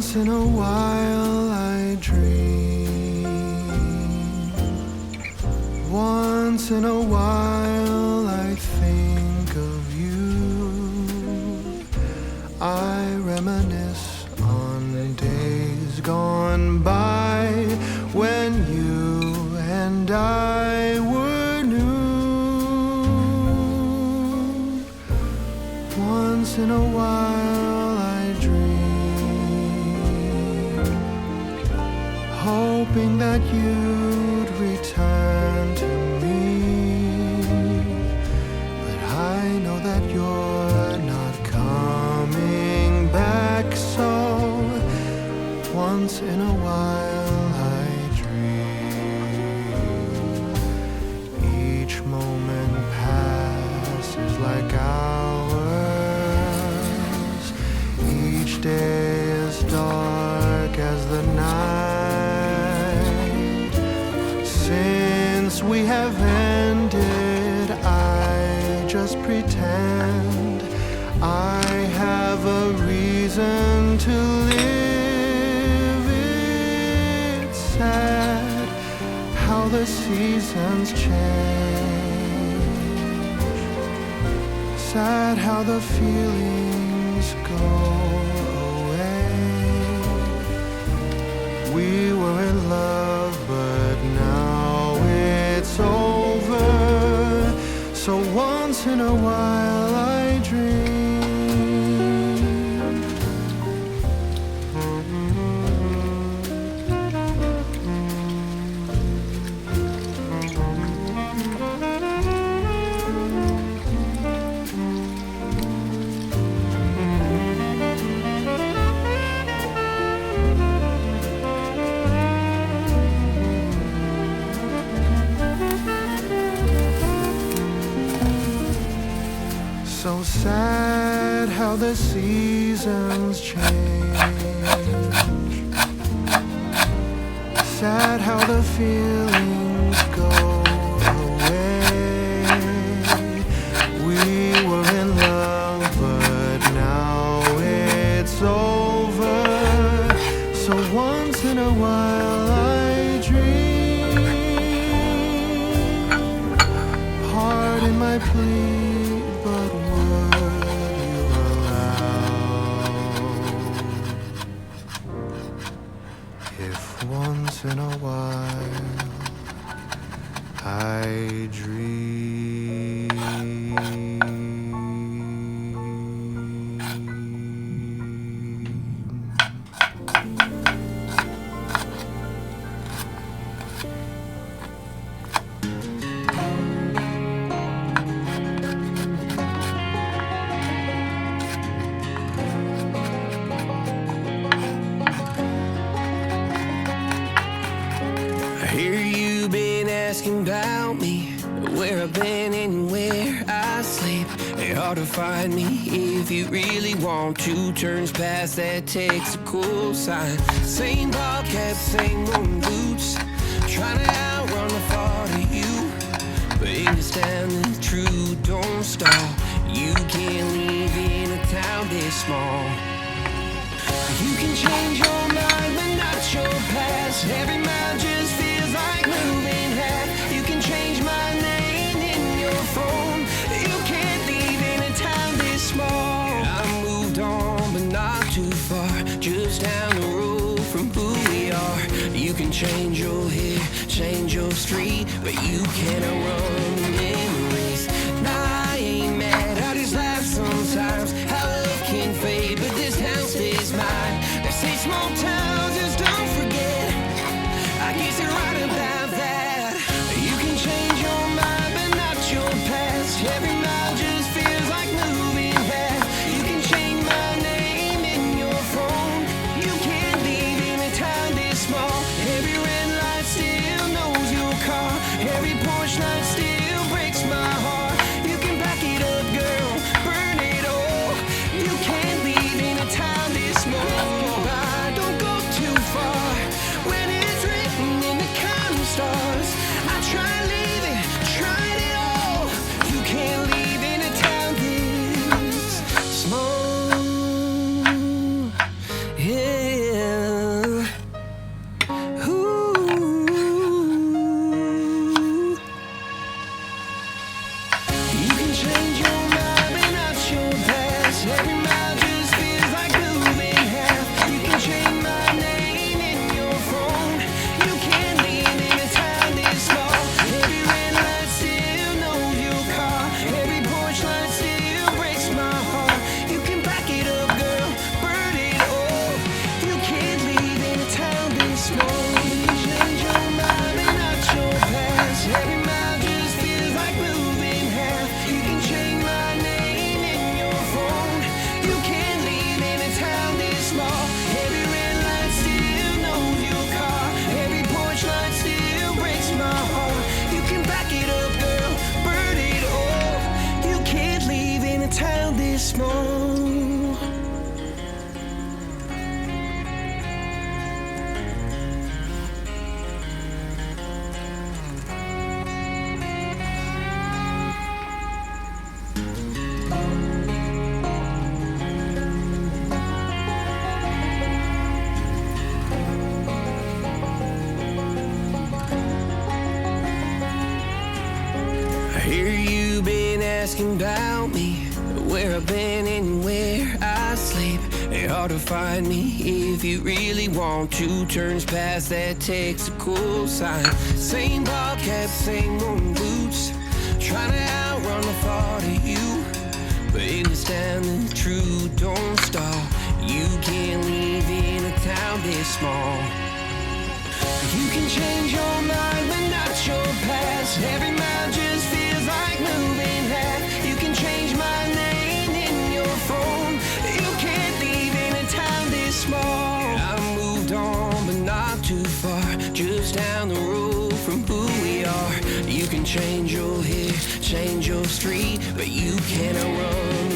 Once in a while I dream. Once in a while I think of you. I reminisce on days gone by when you and I were new. Once in a while I dream, hoping that you'd return to me. But I know that you're not coming back, so once in a while I dream. Each moment passes like hours. Each day is dark as the night. Since we have ended, I just pretend I have a reason to live. It's sad how the seasons change. Sad how the feelings go away. We were in love, but now it's over. So once in a while I dream. So sad how the seasons change. Sad how the feelings go away. We were in love, but now it's over. So once in a while I dream. Pardon my plea, but would you allow if once in a while I dream? I hear you been asking about me, where I've been and where I sleep. It's hard to find me if you really want to. Turns past that takes a cool sign. Same ball cap, same worn boots, trying to outrun the thought of you. But in this town is true, don't stall. You can't live in a town this small. You can change your mind, but not your past. Every mile just feels like moving half. You can change my name in your phone. You can't leave in a town this small. I moved on, but not too far, just down the road from who we are. You can change your hair, change your street, but you can't outrun the memories. Nah, I ain't mad, I just laugh sometimes. How love can fade, but this town stays mine. They say small towns just don't forget. I guess you're right about that. You can change your mind, but not your past. Every mile just feels like moving fast. You can change my name in your phone. You can't leave in a town this small. Every red light still knows your car. Every porch light still breaks asking about me, where I've been and where I sleep. It's hard to find me if you really want to. Turns past that tactical sign. Same ball cap, same moon boots. Trying to outrun the thought of you, but in this town the truth don't stall. You can't live in a town this small. You can change your mind but not your past. Every mile just feels like moving half. You can change my name in your phone. You can't live in a town this small. I moved on but not too far, just down the road from who we are. You can change your hair, change your street, but you cannot run